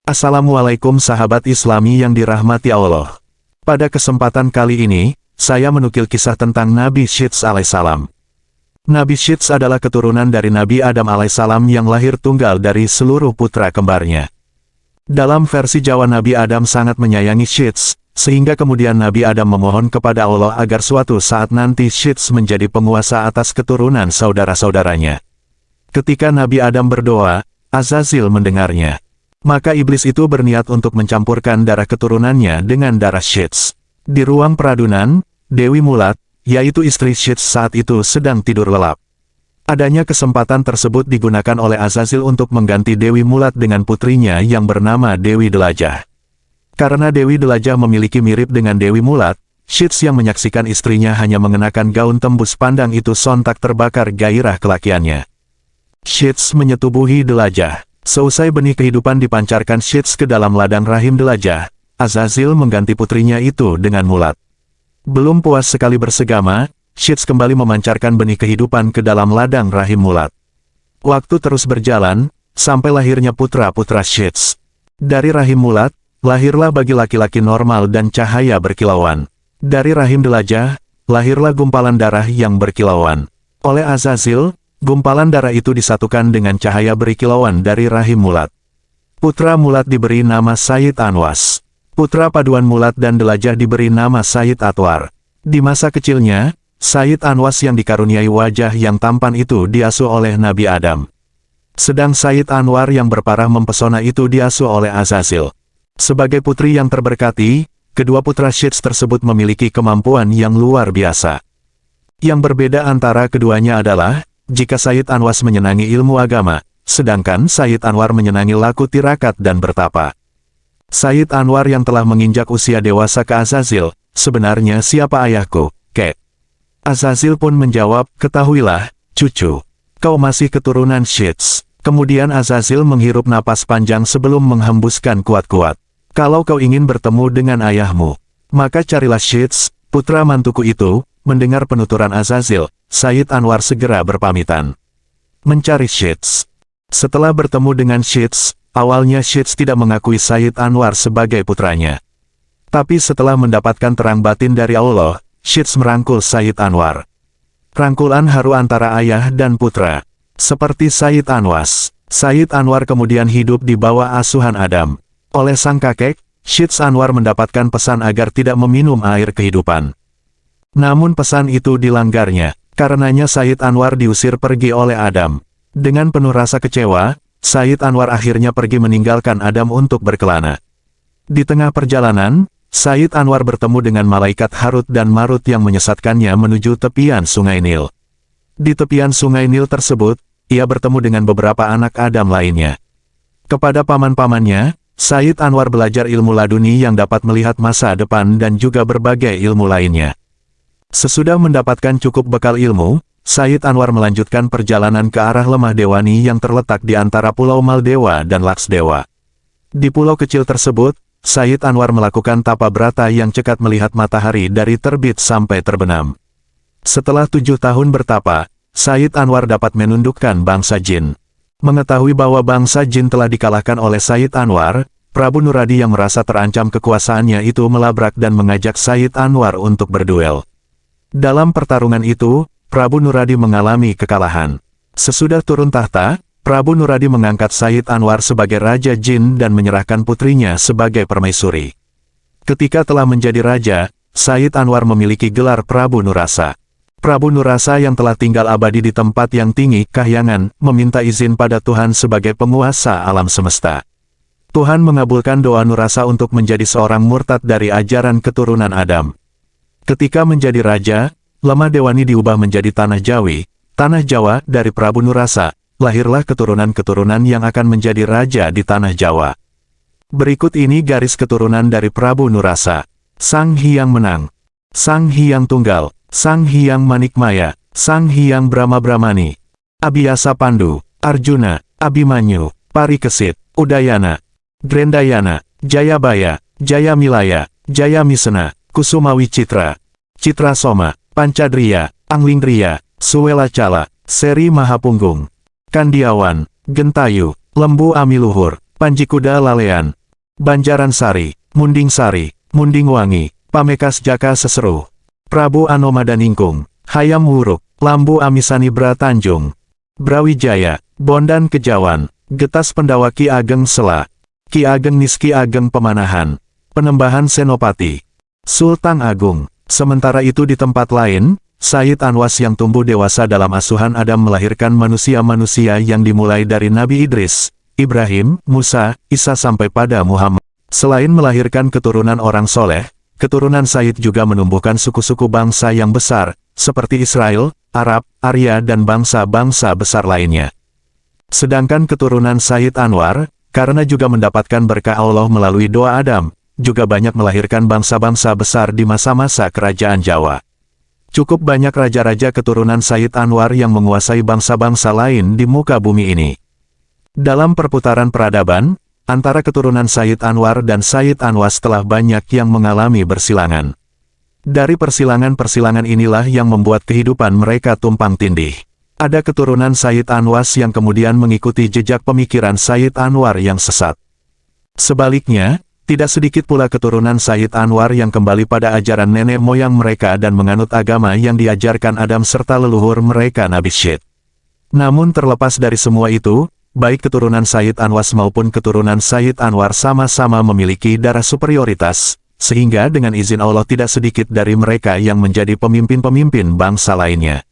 Assalamualaikum sahabat Islami yang dirahmati Allah. Pada kesempatan kali ini, saya menukil kisah tentang Nabi Syits alaihissalam. Nabi Syits adalah keturunan dari Nabi Adam alaihissalam yang lahir tunggal dari seluruh putra kembarnya. Dalam versi Jawa, Nabi Adam sangat menyayangi Syits, sehingga kemudian Nabi Adam memohon kepada Allah agar suatu saat nanti Syits menjadi penguasa atas keturunan saudara-saudaranya. Ketika Nabi Adam berdoa, Azazil mendengarnya. Maka iblis itu berniat untuk mencampurkan darah keturunannya dengan darah Syits. Di ruang peradunan, Dewi Mulat, yaitu istri Syits saat itu sedang tidur lelap. Adanya kesempatan tersebut digunakan oleh Azazil untuk mengganti Dewi Mulat dengan putrinya yang bernama Dewi Delajah. Karena Dewi Delajah memiliki mirip dengan Dewi Mulat, Syits yang menyaksikan istrinya hanya mengenakan gaun tembus pandang itu sontak terbakar gairah kelakiannya. Syits menyetubuhi Delajah. Seusai benih kehidupan dipancarkan Syits ke dalam ladang rahim Delajah, Azazil mengganti putrinya itu dengan Mulat. Belum puas sekali bersegama, Syits kembali memancarkan benih kehidupan ke dalam ladang rahim Mulat. Waktu terus berjalan, sampai lahirnya putra-putra Syits. Dari rahim Mulat, lahirlah bagi laki-laki normal dan cahaya berkilauan. Dari rahim Delajah, lahirlah gumpalan darah yang berkilauan. Oleh Azazil, gumpalan darah itu disatukan dengan cahaya berkilauan dari rahim Mulat. Putra Mulat diberi nama Sayyid Anwas. Putra paduan Mulat dan Delajah diberi nama Sayyid Atwar. Di masa kecilnya, Sayyid Anwas yang dikaruniai wajah yang tampan itu diasuh oleh Nabi Adam. Sedang Sayyid Anwar yang berparah mempesona itu diasuh oleh Azazil. Sebagai putri yang terberkati, kedua putra Syits tersebut memiliki kemampuan yang luar biasa. Yang berbeda antara keduanya adalah, jika Sayyid Anwas menyenangi ilmu agama, sedangkan Sayyid Anwar menyenangi laku tirakat dan bertapa. Sayyid Anwar yang telah menginjak usia dewasa ke Azazil, sebenarnya siapa ayahku, kek? Azazil pun menjawab, ketahuilah, cucu, kau masih keturunan Syits. Kemudian Azazil menghirup napas panjang sebelum menghembuskan kuat-kuat. Kalau kau ingin bertemu dengan ayahmu, maka carilah Syits, putra mantuku itu. Mendengar penuturan Azazil, Sayyid Anwar segera berpamitan mencari Syits. Setelah bertemu dengan Syits, awalnya Syits tidak mengakui Sayyid Anwar sebagai putranya. Tapi setelah mendapatkan terang batin dari Allah, Syits merangkul Sayyid Anwar. Rangkulan haru antara ayah dan putra. Seperti Sayyid Anwas, Sayyid Anwar kemudian hidup di bawah asuhan Adam. Oleh sang kakek, Syits Anwar mendapatkan pesan agar tidak meminum air kehidupan. Namun pesan itu dilanggarnya, karenanya Sayyid Anwar diusir pergi oleh Adam. Dengan penuh rasa kecewa, Sayyid Anwar akhirnya pergi meninggalkan Adam untuk berkelana. Di tengah perjalanan, Sayyid Anwar bertemu dengan malaikat Harut dan Marut yang menyesatkannya menuju tepian Sungai Nil. Di tepian Sungai Nil tersebut, ia bertemu dengan beberapa anak Adam lainnya. Kepada paman-pamannya, Sayyid Anwar belajar ilmu laduni yang dapat melihat masa depan dan juga berbagai ilmu lainnya. Sesudah mendapatkan cukup bekal ilmu, Sayyid Anwar melanjutkan perjalanan ke arah lemah Dewani yang terletak di antara Pulau Maldewa dan Laksdewa. Di pulau kecil tersebut, Sayyid Anwar melakukan tapa brata yang cekat melihat matahari dari terbit sampai terbenam. Setelah 7 tahun bertapa, Sayyid Anwar dapat menundukkan bangsa jin. Mengetahui bahwa bangsa jin telah dikalahkan oleh Sayyid Anwar, Prabu Nuradi yang merasa terancam kekuasaannya itu melabrak dan mengajak Sayyid Anwar untuk berduel. Dalam pertarungan itu, Prabu Nuradi mengalami kekalahan. Sesudah turun tahta, Prabu Nuradi mengangkat Sayyid Anwar sebagai Raja Jin dan menyerahkan putrinya sebagai permaisuri. Ketika telah menjadi raja, Sayyid Anwar memiliki gelar Prabu Nurasa. Prabu Nurasa yang telah tinggal abadi di tempat yang tinggi, Kahyangan, meminta izin pada Tuhan sebagai penguasa alam semesta. Tuhan mengabulkan doa Nurasa untuk menjadi seorang murtad dari ajaran keturunan Adam. Ketika menjadi raja, lemah Dewani diubah menjadi tanah Jawi, tanah Jawa dari Prabu Nurasa, lahirlah keturunan-keturunan yang akan menjadi raja di tanah Jawa. Berikut ini garis keturunan dari Prabu Nurasa. Sang Hyang Menang, Sang Hyang Tunggal, Sang Hyang Manikmaya, Sang Hyang Brahma-Brahmani, Abhiyasa Pandu, Arjuna, Abimanyu, Parikesit, Udayana, Grendayana, Jayabaya, Jayamilaya, Jayamisena, Kusumawi Citra, Citra Soma, Pancadriya, Anglingriya, Suwelacala, Seri Mahapunggung, Kandiawan, Gentayu, Lembu Amiluhur, Panji Kuda Lalean, Banjaran Sari, Munding Sari, Munding Wangi, Pamekas Jaka Seseru, Prabu Anomadaningkung, Hayam Wuruk, Lambu Amisani Bra Tanjung, Brawijaya, Bondan Kejawan, Getas Pendawa Ki Ageng Sela, Ki Ageng Niski Ageng Pemanahan, Penembahan Senopati, Sultan Agung. Sementara itu di tempat lain, Sayyid Anwas yang tumbuh dewasa dalam asuhan Adam melahirkan manusia-manusia yang dimulai dari Nabi Idris, Ibrahim, Musa, Isa sampai pada Muhammad. Selain melahirkan keturunan orang soleh, keturunan Sayyid juga menumbuhkan suku-suku bangsa yang besar, seperti Israel, Arab, Arya dan bangsa-bangsa besar lainnya. Sedangkan keturunan Sayyid Anwar, karena juga mendapatkan berkah Allah melalui doa Adam, juga banyak melahirkan bangsa-bangsa besar di masa-masa kerajaan Jawa. Cukup banyak raja-raja keturunan Sayyid Anwar yang menguasai bangsa-bangsa lain di muka bumi ini. Dalam perputaran peradaban, antara keturunan Sayyid Anwar dan Sayyid Anwas telah banyak yang mengalami bersilangan. Dari persilangan-persilangan inilah yang membuat kehidupan mereka tumpang tindih. Ada keturunan Sayyid Anwas yang kemudian mengikuti jejak pemikiran Sayyid Anwar yang sesat. Sebaliknya, tidak sedikit pula keturunan Sayyid Anwar yang kembali pada ajaran nenek moyang mereka dan menganut agama yang diajarkan Adam serta leluhur mereka Nabi Syed. Namun terlepas dari semua itu, baik keturunan Sayyid Anwas maupun keturunan Sayyid Anwar sama-sama memiliki darah superioritas, sehingga dengan izin Allah tidak sedikit dari mereka yang menjadi pemimpin-pemimpin bangsa lainnya.